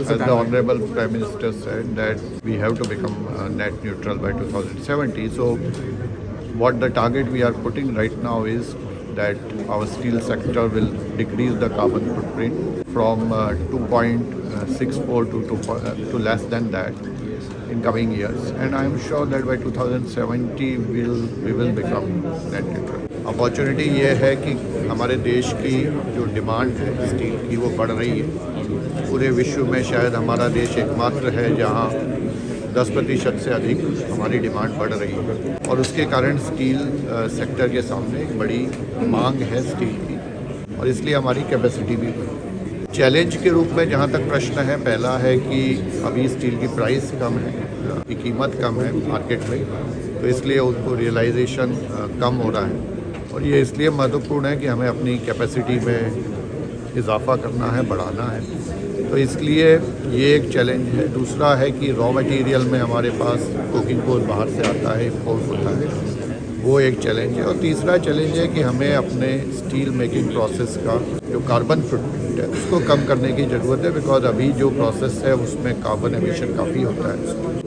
As the timeline? Honorable Prime Minister said that we have to become net neutral by 2070. So what the target we are putting right now is that our steel sector will decrease the carbon footprint from 2.64 to less than that in coming years. And I am sure that by 2070 we will become net neutral. Opportunity ये है कि हमारे देश की जो demand है steel की वो बढ़ रही है। पूरे विश्व में शायद हमारा देश एकमात्र है जहाँ 10% से अधिक हमारी डिमांड बढ़ रही है और उसके कारण स्टील सेक्टर के सामने एक बड़ी मांग है स्टील की और इसलिए हमारी कैपेसिटी भी बढ़ी। चैलेंज के रूप में जहाँ तक प्रश्न है, पहला है कि अभी स्टील की प्राइस कम है, की कीमत कम है मार्केट में, तो इसलिए उनको रियलाइजेशन कम हो रहा है और ये इसलिए महत्वपूर्ण है कि हमें अपनी कैपेसिटी में इजाफा करना है, बढ़ाना है, तो इसलिए ये एक चैलेंज है। दूसरा है कि रॉ मटेरियल में हमारे पास कोकिंग कोल बाहर से आता है, इम्पोर्ट होता है, वो एक चैलेंज है। और तीसरा चैलेंज है कि हमें अपने स्टील मेकिंग प्रोसेस का जो कार्बन फुटप्रिंट है उसको कम करने की ज़रूरत है, बिकॉज अभी जो प्रोसेस है उसमें कार्बन एमिशन काफ़ी होता है,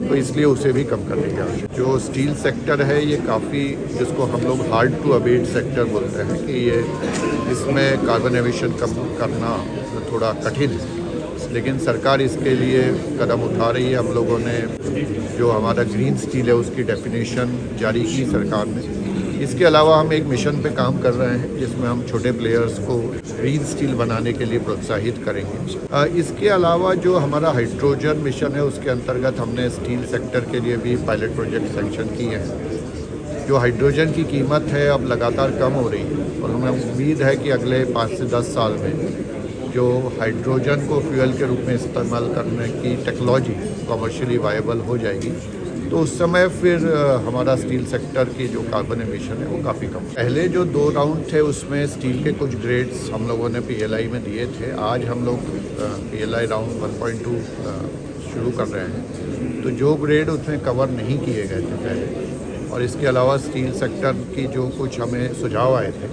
तो इसलिए उसे भी कम करने की आवश्यकता। जो स्टील सेक्टर है ये काफ़ी, जिसको हम लोग हार्ड टू अबेट सेक्टर बोलते हैं, कि ये इसमें कार्बन एमिशन कम करना थोड़ा कठिन है, लेकिन सरकार इसके लिए कदम उठा रही है। हम लोगों ने जो हमारा ग्रीन स्टील है उसकी डेफिनेशन जारी की सरकार ने। इसके अलावा हम एक मिशन पे काम कर रहे हैं जिसमें हम छोटे प्लेयर्स को ग्रीन स्टील बनाने के लिए प्रोत्साहित करेंगे। इसके अलावा जो हमारा हाइड्रोजन मिशन है उसके अंतर्गत हमने स्टील सेक्टर के लिए भी पायलट प्रोजेक्ट सैंक्शन किए हैं। जो हाइड्रोजन की कीमत है अब लगातार कम हो रही है और हमें उम्मीद है कि अगले 5 से 10 साल में जो हाइड्रोजन को फ्यूल के रूप में इस्तेमाल करने की टेक्नोलॉजी कमर्शियली वायबल हो जाएगी, तो उस समय फिर हमारा स्टील सेक्टर की जो कार्बन एमिशन है वो काफ़ी कम। पहले जो 2 राउंड थे उसमें स्टील के कुछ ग्रेड्स हम लोगों ने PLI में दिए थे। आज हम लोग PLI राउंड 1.2 शुरू कर रहे हैं, तो जो ग्रेड उसमें कवर नहीं किए गए थे पहले, और इसके अलावा स्टील सेक्टर की जो कुछ हमें सुझाव आए थे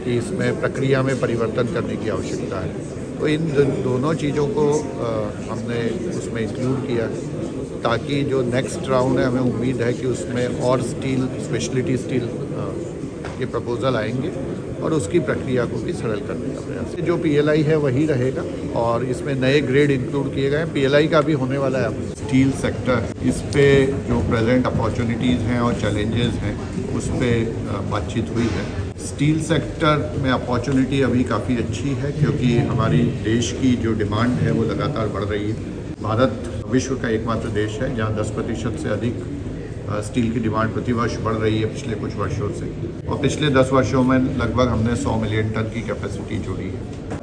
कि इसमें प्रक्रिया में परिवर्तन करने की आवश्यकता है, तो इन दोनों चीज़ों को हमने उसमें इंक्लूड किया ताकि जो नेक्स्ट राउंड है हमें उम्मीद है कि उसमें और स्टील, स्पेशलिटी स्टील के प्रपोजल आएंगे और उसकी प्रक्रिया को भी सरल करने का प्रयास। जो PLI है वही रहेगा और इसमें नए ग्रेड इंक्लूड किए गए हैं। PLI का भी होने वाला है। स्टील सेक्टर, इस पे जो प्रेजेंट अपॉर्चुनिटीज़ हैं और चैलेंजेस हैं उस पर बातचीत हुई है। स्टील सेक्टर में अपॉर्चुनिटी अभी काफ़ी अच्छी है क्योंकि हमारी देश की जो डिमांड है वो लगातार बढ़ रही है। भारत विश्व का एकमात्र देश है जहाँ 10% से अधिक स्टील की डिमांड प्रति वर्ष बढ़ रही है पिछले कुछ वर्षों से, और पिछले 10 वर्षों में लगभग हमने 100 मिलियन टन की कैपेसिटी जोड़ी है।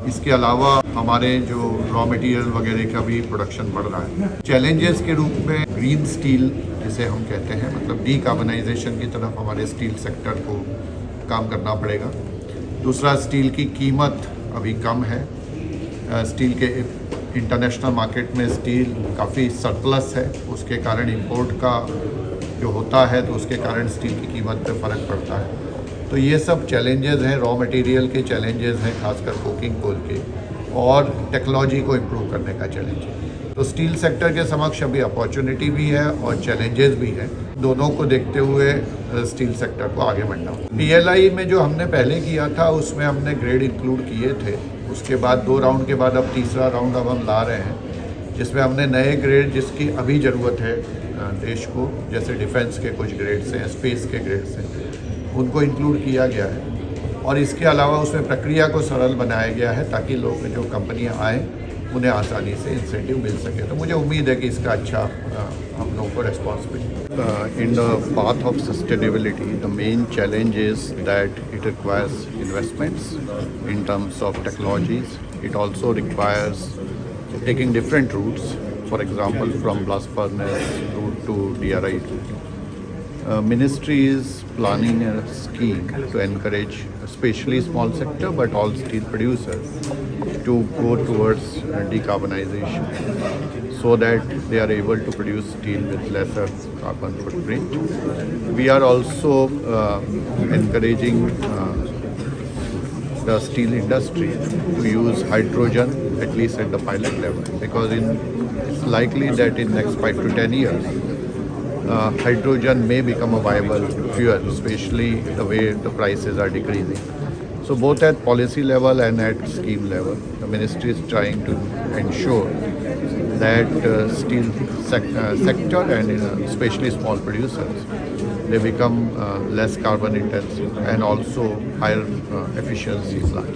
इसके अलावा हमारे जो रॉ मटेरियल वगैरह का भी प्रोडक्शन बढ़ रहा है। चैलेंजेस के रूप में ग्रीन स्टील जिसे हम कहते हैं, मतलब डीकार्बनाइजेशन की तरफ हमारे स्टील सेक्टर को काम करना पड़ेगा। दूसरा, स्टील की कीमत अभी कम है। स्टील के इंटरनेशनल मार्केट में स्टील काफ़ी सरप्लस है, उसके कारण इंपोर्ट का जो होता है तो उसके कारण स्टील की कीमत पे फ़र्क पड़ता है। तो ये सब चैलेंजेस हैं, रॉ मटेरियल के चैलेंजेस हैं, खासकर कोकिंग कोल के, और टेक्नोलॉजी को इम्प्रूव करने का चैलेंज है। तो स्टील सेक्टर के समक्ष अभी अपॉर्चुनिटी भी है और चैलेंजेस भी हैं। दोनों को देखते हुए स्टील सेक्टर को आगे बढ़ना होगा। PLI में जो हमने पहले किया था उसमें हमने ग्रेड इंक्लूड किए थे, उसके बाद 2 राउंड के बाद अब तीसरा राउंड अब हम ला रहे हैं जिसमें हमने नए ग्रेड जिसकी अभी ज़रूरत है देश को, जैसे डिफेंस के कुछ ग्रेड्स हैं, स्पेस के ग्रेड्स हैं, उनको इंक्लूड किया गया है। और इसके अलावा उसमें प्रक्रिया को सरल बनाया गया है ताकि लोग जो कंपनियां आएँ उन्हें आसानी से इंसेंटिव मिल सके। तो मुझे उम्मीद है कि इसका अच्छा हम लोगों को रेस्पॉन्स मिलेगा। In the path of sustainability the main challenge is that it requires investments in terms of technologies. It also requires taking different routes, for example from blast furnace route to DRI route. Ministry is planning a scheme to encourage especially small sector but all steel producers to go towards decarbonization so that they are able to produce steel with lesser carbon footprint. We are also encouraging the steel industry to use hydrogen at least at the pilot level, because it's likely that in next 5 to 10 years hydrogen may become a viable fuel, especially the way the prices are decreasing. So both at policy level and at scheme level, the ministry is trying to ensure that steel sector and especially small producers, they become less carbon intensive and also higher efficiency plants.